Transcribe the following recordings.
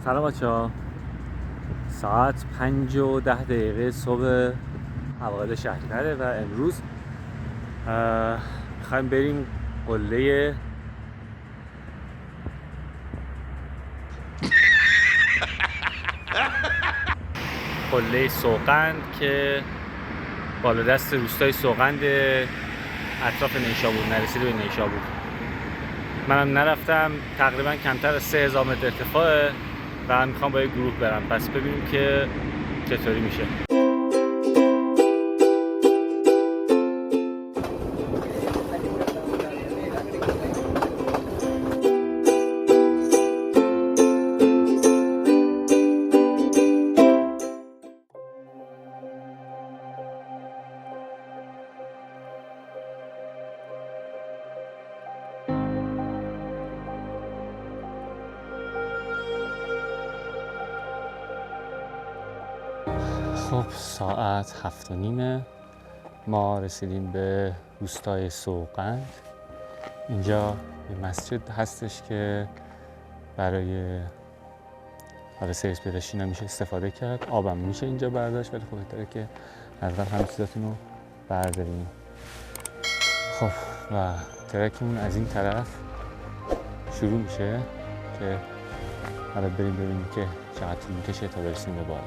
سلام بچه‌ها. ساعت 5:10 صبح اوایل شهریوره و امروز میخوایم بریم قله سوغند که بالا دست روستای سوغند اطراف نیشابور، نرسیده به نیشابور. منم نرفتم، تقریبا کمتر از 3000 متر ارتفاعه و میخوام با یه گروه برم، پس ببینیم که چطوری میشه. خب ساعت 7:30 ما رسیدیم به روستای سوغند. اینجا یه مسجد هستش که برای سرس پیداشی نمیشه استفاده کرد، آبم میشه اینجا برداشت، ولی خب بهتره که اول همه چیزاتون رو برداریم. خب و ترکمون از این طرف شروع میشه که حالا بریم ببینیم که چقدر طول میکشه تا برسیم به بالا.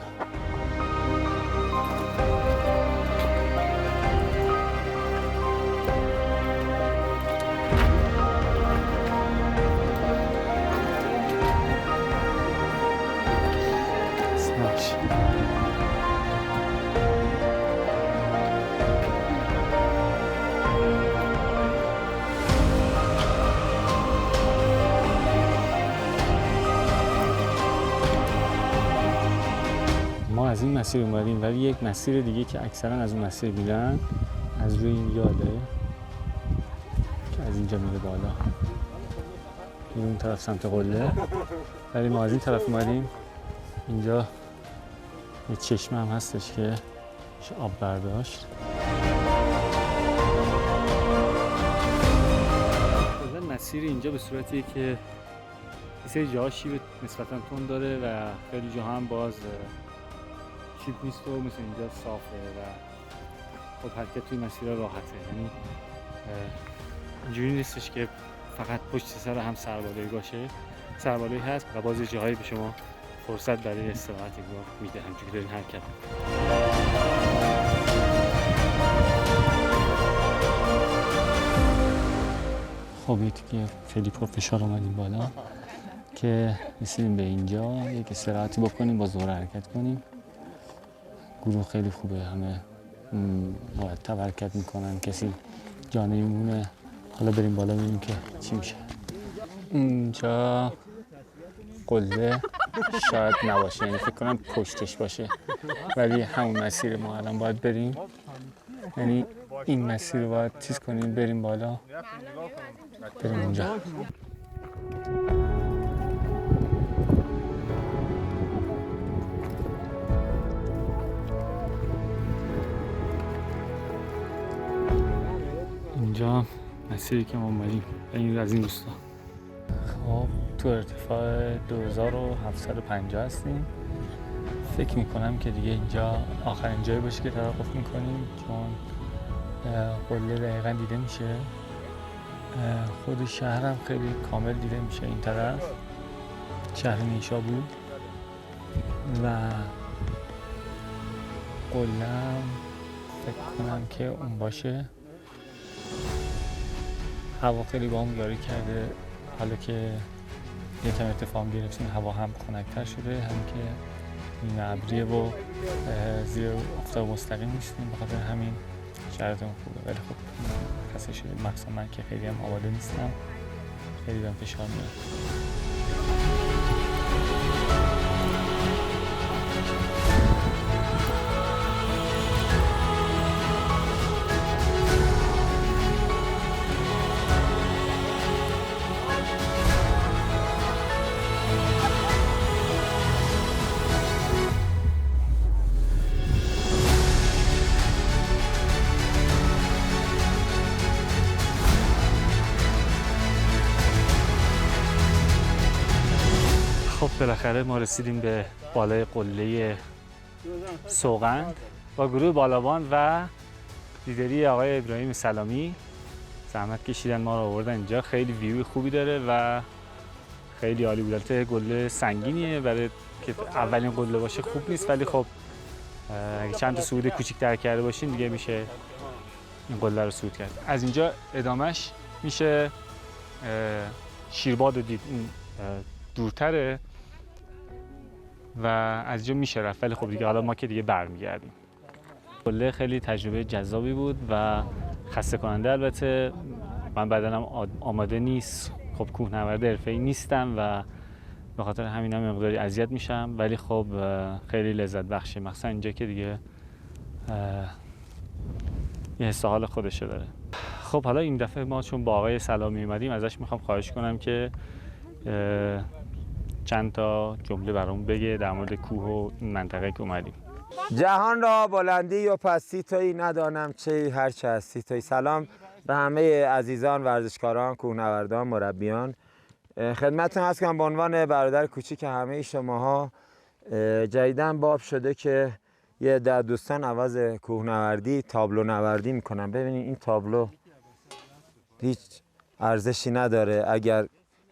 ما از این مسیر اومدیم، ولی یک مسیر دیگه که اکثرا از اون مسیر میرن از روی این یاله که از اینجا میره بالا میره اون طرف سمت قله، ولی ما از این طرف اومدیم. اینجا یه چشمه هم هستش که آب برداشت. مسیر اینجا به صورتیه که یه سری جاها شیب نسبتاً تند داره و خیلی جاها هم باز شیب نیست و مثل اینجا صافه و خب حرکت توی مسیرها راحته. یعنی اینجوری نیستش که فقط پشت سر هم سربالایی باشه، سربالایی هست و باز جاهایی به شما فرصت برای استراحت میده همچون که دارین حرکت. خب یه تیکه خیلی پرفشار اومدیم بالا که رسیدیم به اینجا، یک استراحتی بکنیم، با زور حرکت کنیم. گروه خیلی خوبه، همه مرتب حرکت میکنن، کسی جا نمیمونه. حالا بریم بالا ببینیم که چی میشه. اینجا قله شاید نباشه، یعنی فکر کنم پشتش باشه، ولی همون مسیر ما الان باید بریم، یعنی این مسیر رو باید چیز کنیم، بریم بالا، بریم اونجا. اینجا مسیری که ما اومدیم این از این روستا. خب تو ارتفاع 2750 هستیم. فکر میکنم که دیگه اینجا آخرین جایی باشه که توقف میکنیم، چون قله دقیقا دیده میشه. خود شهرم خیلی کامل دیده میشه این طرف، شهر نیشابور، و قله‌ام فکر کنم که اون باشه. هوا خیلی با هم یاری کرده، حالا که یکم ارتفاع گرفتیم هوا هم خنک‌تر شده، هم که این ابریه و زیر آفتاب مستقیم نیستیم، بخاطر همین شرایطمون خوبه. ولی خب خسته شده، مخصوصا من که خیلی هم آماده نیستم، خیلی بهم فشار میاد. بالاخره ما رسیدیم به بالای قله سوغند با گروه بالابان و لیدری آقای ابراهیم سلامی. زحمت کشیدن ما رو آوردن اینجا. خیلی ویو خوبی داره و خیلی عالی بود. البته قله سنگینیه، برای که اولین قله باشه خوب نیست، ولی خب اگه چند تا صعود کوچیک‌تر کرده باشین دیگه میشه این قله رو صعود کرد. از اینجا ادامش میشه شیرباد رو دید، اون دورتره و از اینجا میشه رفت، ولی خب دیگه حالا ما که دیگه برمیگردیم. قله خیلی تجربه جذابی بود و خسته کننده. البته من بدنم آماده نیست، خب کوهنورد حرفه‌ای نیستم و به خاطر همین هم مقداری اذیت میشم، ولی خب خیلی لذت بخشه، مخصوصا اینجا که دیگه یه حس حال خودشه داره. خب حالا این دفعه ما چون با آقای سلامی اومدیم ازش میخوام خواهش کنم که چند تا جمله برامون بگه در مورد کوه و این منطقه که اومدیم. جهان را بلندی و پستی تویی، ندانم چه هر چه هستی تویی. سلام به همه عزیزان ورزشکاران، کوهنوردان، مربیان. خدمتتون هست کنم به عنوان برادر کوچیک همه شماها. جدیداً باب شده که یه عده دوستان عوض کوهنوردی تابلو نوردی میکنن. ببینید این تابلو هیچ ارزشی نداره اگر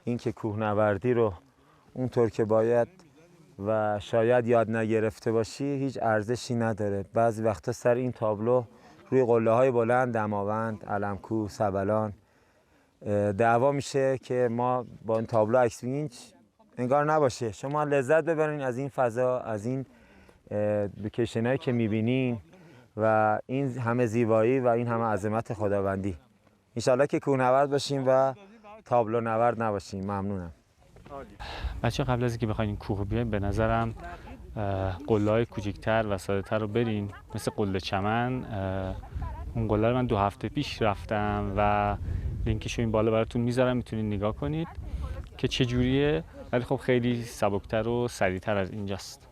اینکه کوهنوردی رو اونطور که باید و شاید یاد نگرفته باشی هیچ ارزشی نداره. بعضی وقتا سر این تابلو روی قله های بلند دماوند، علم‌کوه، سبلان دعوا میشه که ما با این تابلو عکس بگیریم، انگار نباشه. شما لذت ببرین از این فضا، از این لوکیشنایی که میبینین و این همه زیبایی و این همه عظمت خداوندی. انشالله که کوهنورد باشیم و تابلو نورد نباشیم. ممنونم. بچه قبل از اینکه بخواین کوه بیاین به نظرم قله‌های کوچیک‌تر و ساده‌تر رو برین، مثل قله چمن. اون قله رو من 2 هفته پیش رفتم و لینکشو این بالا براتون میذارم، میتونید نگاه کنید که چه جوریه، ولی خب خیلی سبکتر و سریعتر از اینجاست.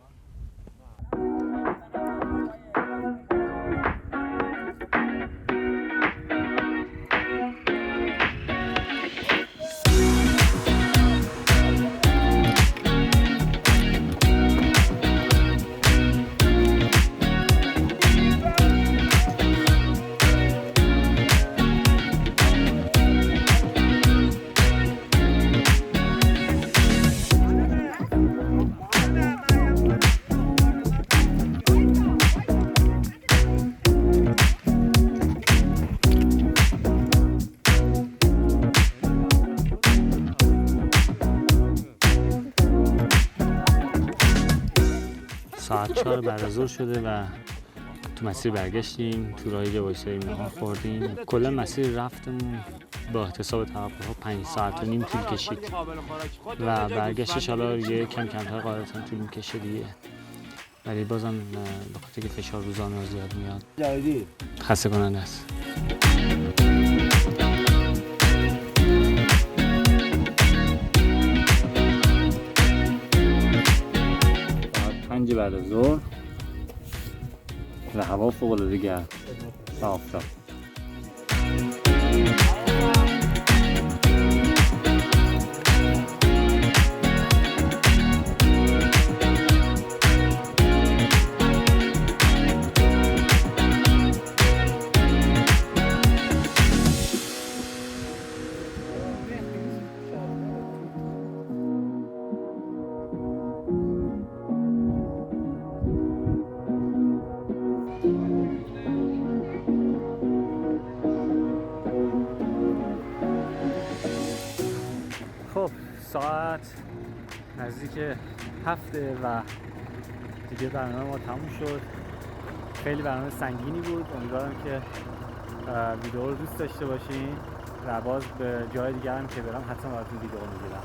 ساعت 4 بعد از ظهر شده و تو مسیر برگشتیم، تو راهی که وایسادیم نهار خوردیم. کلا مسیر رفتمون با احتساب توقع‌ها 5 ساعت و نیم طول کشید و برگشتش حالا یه کم کمتر قاعدتا طول میکشه دیگه، ولی بازم به خاطر که فشار روزانه زیاد میاد خسته کننده است. 5 بعد از ظهر و هوا فوق‌العاده گرم و آفتاب. خب ساعت نزدیک 7 و دیگه برنامه ما تموم شد. خیلی برنامه سنگینی بود. امیدوارم که ویدیو رو دوست داشته باشین و باز به جای دیگه هم که برم حتما براتون ویدیو میگیرم.